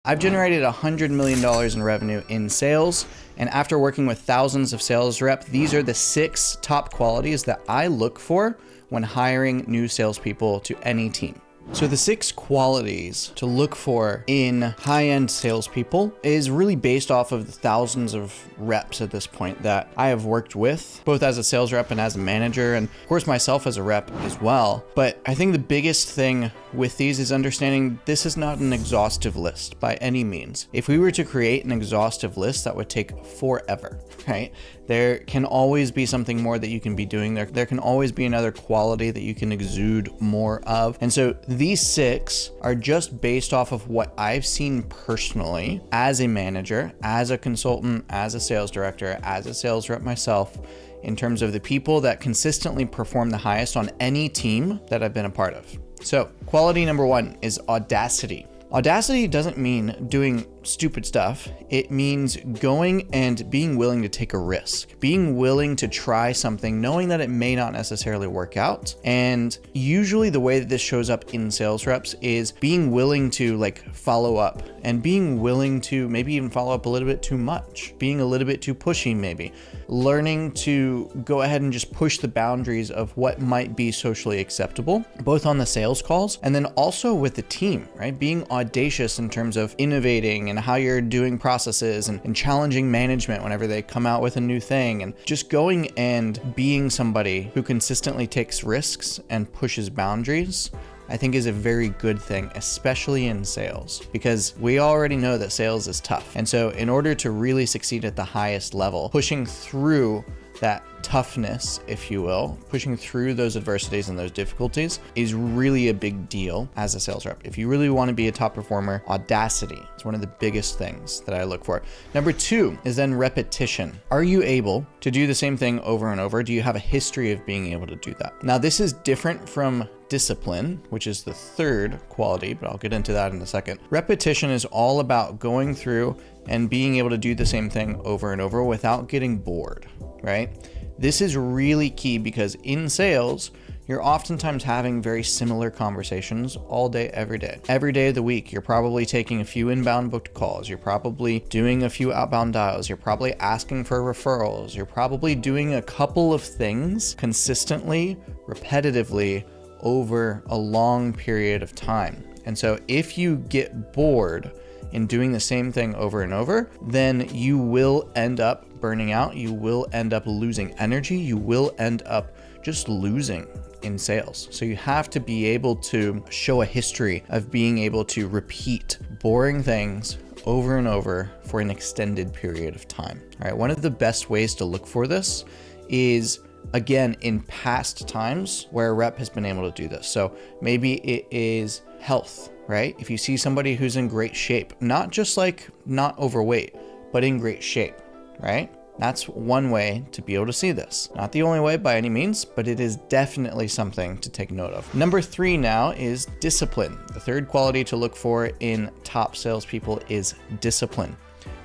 I've generated $100 million in revenue in sales, and after working with thousands of sales reps, these are the 6 top qualities that I look for when hiring new salespeople to any team. So the 6 qualities to look for in high-end salespeople is really based off of the thousands of reps at this point that I have worked with, both as a sales rep and as a manager, and of course myself as a rep as well. But I think the biggest thing with these is understanding this is not an exhaustive list by any means. If we were to create an exhaustive list, that would take forever, right? There can always be something more that you can be doing. There can always be another quality that you can exude more of. And so these 6 are just based off of what I've seen personally as a manager, as a consultant, as a sales director, as a sales rep myself, in terms of the people that consistently perform the highest on any team that I've been a part of. So quality number 1 is audacity. Audacity doesn't mean doing stupid stuff. It means going and being willing to take a risk, being willing to try something, knowing that it may not necessarily work out. And usually the way that this shows up in sales reps is being willing to follow up, and being willing to maybe even follow up a little bit too much, being a little bit too pushy, maybe learning to go ahead and just push the boundaries of what might be socially acceptable, both on the sales calls and then also with the team, right? Being audacious in terms of innovating and how you're doing processes and challenging management whenever they come out with a new thing, and just going and being somebody who consistently takes risks and pushes boundaries, I think is a very good thing, especially in sales, because we already know that sales is tough. And so in order to really succeed at the highest level, pushing through that toughness, if you will, pushing through those adversities and those difficulties is really a big deal as a sales rep. If you really want to be a top performer, audacity is one of the biggest things that I look for. Number 2 is then repetition. Are you able to do the same thing over and over? Do you have a history of being able to do that? Now, this is different from discipline, which is the 3rd quality, but I'll get into that in a second. Repetition is all about going through and being able to do the same thing over and over without getting bored, right? This is really key because in sales, you're oftentimes having very similar conversations all day, every day. Every day of the week, you're probably taking a few inbound booked calls. You're probably doing a few outbound dials. You're probably asking for referrals. You're probably doing a couple of things consistently, repetitively over a long period of time. And so if you get bored in doing the same thing over and over, then you will end up burning out. You will end up losing energy. You will end up just losing in sales. So you have to be able to show a history of being able to repeat boring things over and over for an extended period of time. All right, one of the best ways to look for this is, again, in past times where a rep has been able to do this. So maybe it is health, right? If you see somebody who's in great shape, not just not overweight, but in great shape, right? That's one way to be able to see this. Not the only way by any means, but it is definitely something to take note of. Number 3 now is discipline. The 3rd quality to look for in top salespeople is discipline.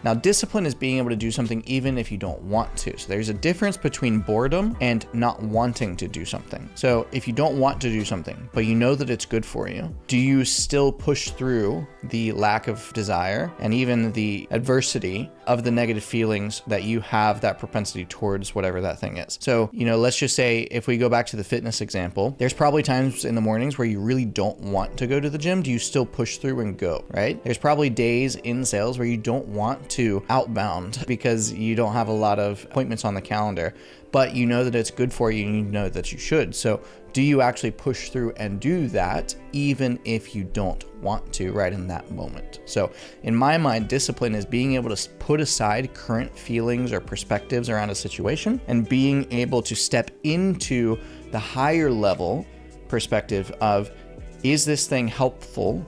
Now, discipline is being able to do something even if you don't want to. So there's a difference between boredom and not wanting to do something. So if you don't want to do something, but you know that it's good for you, do you still push through the lack of desire and even the adversity of the negative feelings that you have that propensity towards whatever that thing is? So, let's just say if we go back to the fitness example, there's probably times in the mornings where you really don't want to go to the gym. Do you still push through and go, right? There's probably days in sales where you don't want to outbound because you don't have a lot of appointments on the calendar, but you know that it's good for you and you know that you should. So do you actually push through and do that even if you don't want to right in that moment? So in my mind, discipline is being able to put aside current feelings or perspectives around a situation and being able to step into the higher level perspective of, is this thing helpful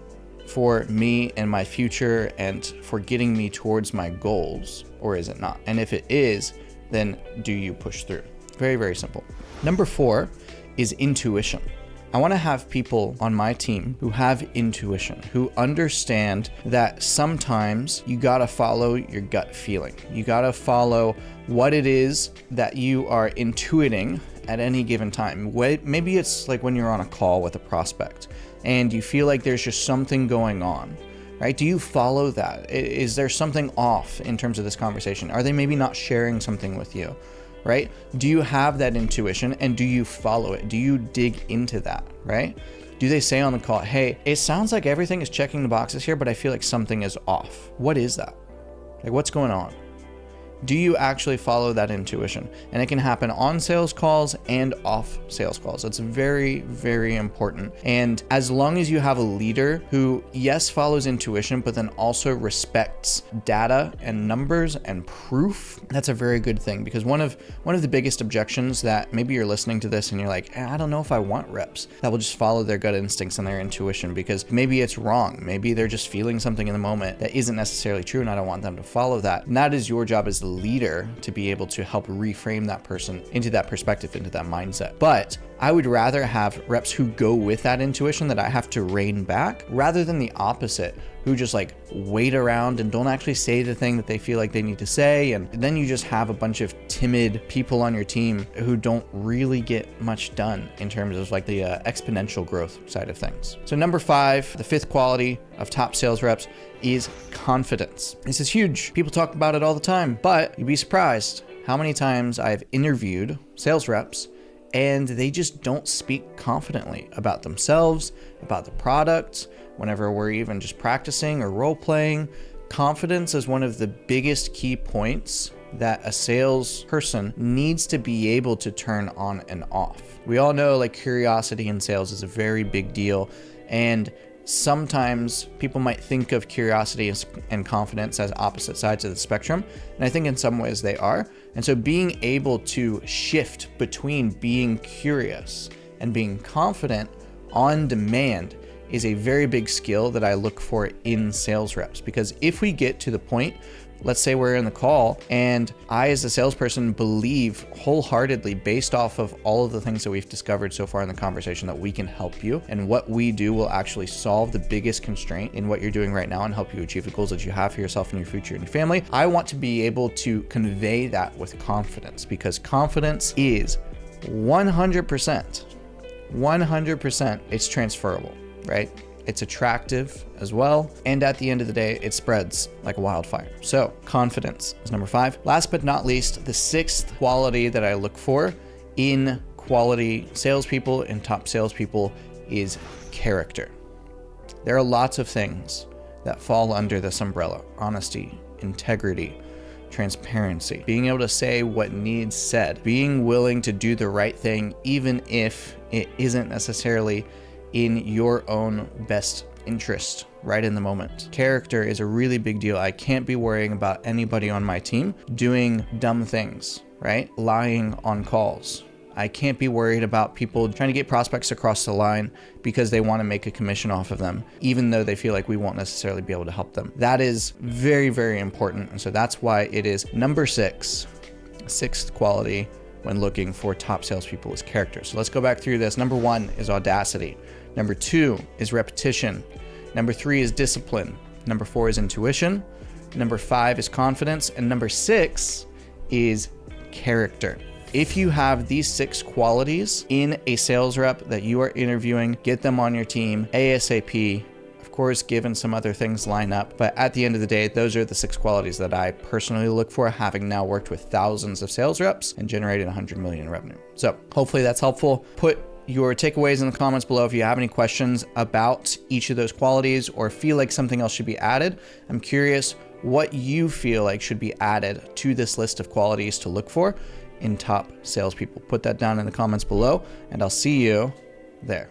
for me and my future and for getting me towards my goals, or is it not? And if it is, then do you push through? Very, very simple. Number 4 is intuition. I want to have people on my team who have intuition, who understand that sometimes you got to follow your gut feeling. You got to follow what it is that you are intuiting at any given time. Maybe it's like when you're on a call with a prospect and you feel like there's just something going on, right? Do you follow that? Is there something off in terms of this conversation? Are they maybe not sharing something with you, right? Do you have that intuition and do you follow it? Do you dig into that, right? Do they say on the call, hey, it sounds like everything is checking the boxes here, but I feel like something is off. What is that? Like, what's going on? Do you actually follow that intuition? And it can happen on sales calls and off sales calls. It's very, very important. And as long as you have a leader who, yes, follows intuition, but then also respects data and numbers and proof, that's a very good thing. Because one of the biggest objections that maybe you're listening to this and you're like, I don't know if I want reps that will just follow their gut instincts and their intuition, because maybe it's wrong. Maybe they're just feeling something in the moment that isn't necessarily true, and I don't want them to follow that. And that is your job as the leader to be able to help reframe that person into that perspective, into that mindset. But I would rather have reps who go with that intuition that I have to rein back, rather than the opposite, who just like wait around and don't actually say the thing that they feel like they need to say. And then you just have a bunch of timid people on your team who don't really get much done in terms of like the exponential growth side of things. So number 5, the 5th quality of top sales reps is confidence. This is huge. People talk about it all the time, but you'd be surprised how many times I've interviewed sales reps and they just don't speak confidently about themselves, about the product. Whenever we're even just practicing or role playing, confidence is one of the biggest key points that a salesperson needs to be able to turn on and off. We all know like curiosity in sales is a very big deal, and sometimes people might think of curiosity and confidence as opposite sides of the spectrum, and I think in some ways they are. And so being able to shift between being curious and being confident on demand is a very big skill that I look for in sales reps. Because if we get to the point, let's say we're in the call and I as a salesperson believe wholeheartedly, based off of all of the things that we've discovered so far in the conversation, that we can help you and what we do will actually solve the biggest constraint in what you're doing right now and help you achieve the goals that you have for yourself and your future and your family, I want to be able to convey that with confidence, because confidence is 100%, it's transferable, right? It's attractive as well. And at the end of the day, it spreads like a wildfire. So confidence is number 5. Last but not least, the 6th quality that I look for in quality salespeople and top salespeople is character. There are lots of things that fall under this umbrella: honesty, integrity, transparency, being able to say what needs said, being willing to do the right thing, even if it isn't necessarily in your own best interest right in the moment. Character is a really big deal. I can't be worrying about anybody on my team doing dumb things, right? Lying on calls. I can't be worried about people trying to get prospects across the line because they want to make a commission off of them, even though they feel like we won't necessarily be able to help them. That is very, very important. And so that's why it is number 6, 6th quality when looking for top salespeople is character. So let's go back through this. Number 1 is audacity. Number 2 is repetition. Number 3 is discipline. Number 4 is intuition. Number 5 is confidence. And number 6 is character. If you have these 6 qualities in a sales rep that you are interviewing, get them on your team ASAP. Of course, given some other things line up, but at the end of the day, those are the 6 qualities that I personally look for, having now worked with thousands of sales reps and generated 100 million in revenue. So hopefully that's helpful. Put your takeaways in the comments below if you have any questions about each of those qualities or feel like something else should be added. I'm curious what you feel like should be added to this list of qualities to look for in top salespeople. Put that down in the comments below, and I'll see you there.